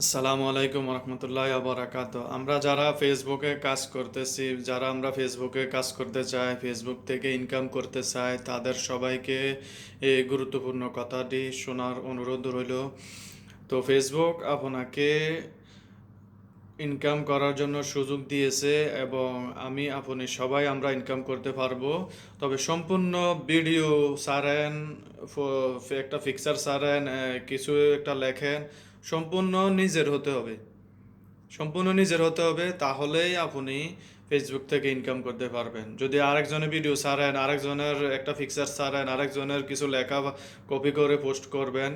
আসসালামু আলাইকুম রহমতুল্লাহ বারাকাত। আমরা যারা ফেসবুকে কাজ করতেছি, যারা আমরা ফেসবুকে কাজ করতে চাই, ফেসবুক থেকে ইনকাম করতে চাই, তাদের সবাইকে এই গুরুত্বপূর্ণ কথাটি শোনার অনুরোধ রইল। তো ফেসবুক আপনাকে ইনকাম করার জন্য সুযোগ দিয়েছে এবং আপনি সবাই আমরা ইনকাম করতে পারবো। তবে সম্পূর্ণ ভিডিও ছাড়েন, একটা পিকচার ছাড়েন, কিছু একটা লেখেন, সম্পূর্ণ নিজের হতে হবে। সম্পূর্ণ নিজের হতে হবে, তাহলেই আপনি ফেসবুক থেকে ইনকাম করতে পারবেন। যদি আরেকজনের ভিডিও ছাড়েন, আরেকজনের একটা পিকচার ছাড়েন, আরেকজনের কিছু লেখা কপি করে পোস্ট করবেন,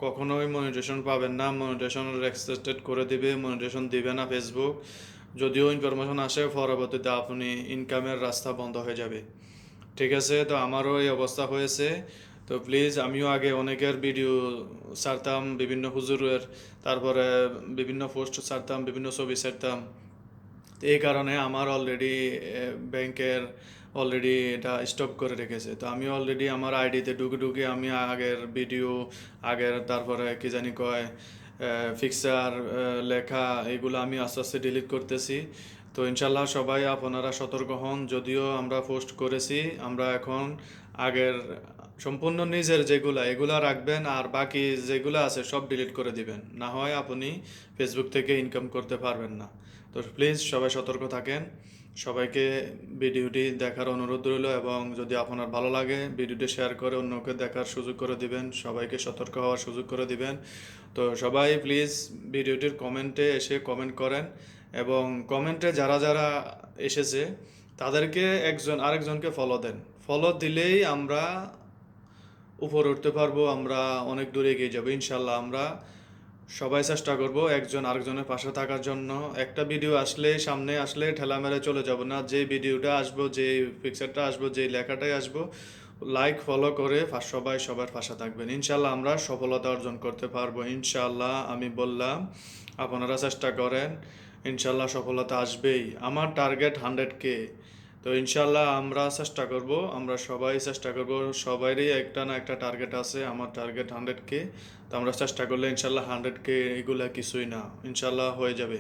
কখনোই মনিটেশন পাবেন না। মনিটেশন রেস্ট্রিক্টেড করে দিবে, মনিটেশন দিবে না ফেসবুক। যদিও ইনফরমেশন আসে, পরবর্তীতে আপনি ইনকামের রাস্তা বন্ধ হয়ে যাবে। ঠিক আছে, তো আমারও এই অবস্থা হয়েছে। তো প্লিজ, আমিও আগে অনেকের ভিডিও ছাড়তাম, বিভিন্ন হুজুরের, তারপরে বিভিন্ন পোস্ট ছাড়তাম, বিভিন্ন ছবি ছাড়তাম। তো এই কারণে আমার অলরেডি ব্যাংকের অলরেডি এটা স্টপ করে রেখেছে। তো আমি অলরেডি আমার আইডিতে ঢুকে ঢুকে আমি আগের ভিডিও, আগের তারপরে কি জানি কয় ফিক্সার লেখা, এগুলো আমি আস্তে আস্তে ডিলিট করতেছি। তো ইনশাল্লাহ সবাই আপনারা সতর্ক হন। যদিও আমরা পোস্ট করেছি, আমরা এখন আগের সম্পূর্ণ নিজের যেগুলা এগুলা রাখবেন, আর বাকি যেগুলো আছে সব ডিলিট করে দিবেন, না হয় আপনি ফেসবুক থেকে ইনকাম করতে পারবেন না। তো প্লিজ সবাই সতর্ক থাকেন। সবাইকে ভিডিওটি দেখার অনুরোধ রইল, এবং যদি আপনার ভালো লাগে ভিডিওটি শেয়ার করে অন্যকে দেখার সুযোগ করে দিবেন, সবাইকে সতর্ক হওয়ার সুযোগ করে দিবেন। তো সবাই প্লিজ ভিডিওটির কমেন্টে এসে কমেন্ট করেন, এবং কমেন্টে যারা যারা এসেছে তাদেরকে একজন আরেকজনকে ফলো দেন। ফলো দিলেই আমরা উপরে উঠতে পারবো, আমরা অনেক দূরে এগিয়ে যাবো ইনশাল্লাহ। আমরা সবাই চেষ্টা করব একজন আরেকজনের পাশে থাকার জন্য। একটা ভিডিও আসলে, সামনে আসলে ঠেলা মেরে চলে যাব না। যে ভিডিওটা আসবো, যে পিকচারটা আসবো, যে লেখাটাই আসবো, লাইক ফলো করে সবাই সবার পাশে থাকবেন। ইনশাল্লাহ আমরা সফলতা অর্জন করতে পারবো ইনশাল্লাহ। আমি বললাম, আপনারা চেষ্টা করেন, ইনশাল্লাহ সফলতা আসবেই। আমার টার্গেট 100K। তো ইনশাল্লাহ আমরা চেষ্টা করব, আমরা সবাই চেষ্টা করব। সবারই একটা না একটা টার্গেট আছে। আমার টার্গেট 100K। তো আমরা চেষ্টা করলে ইনশাল্লাহ 100K এগুলা কিছুই না, ইনশাল্লাহ হয়ে যাবে।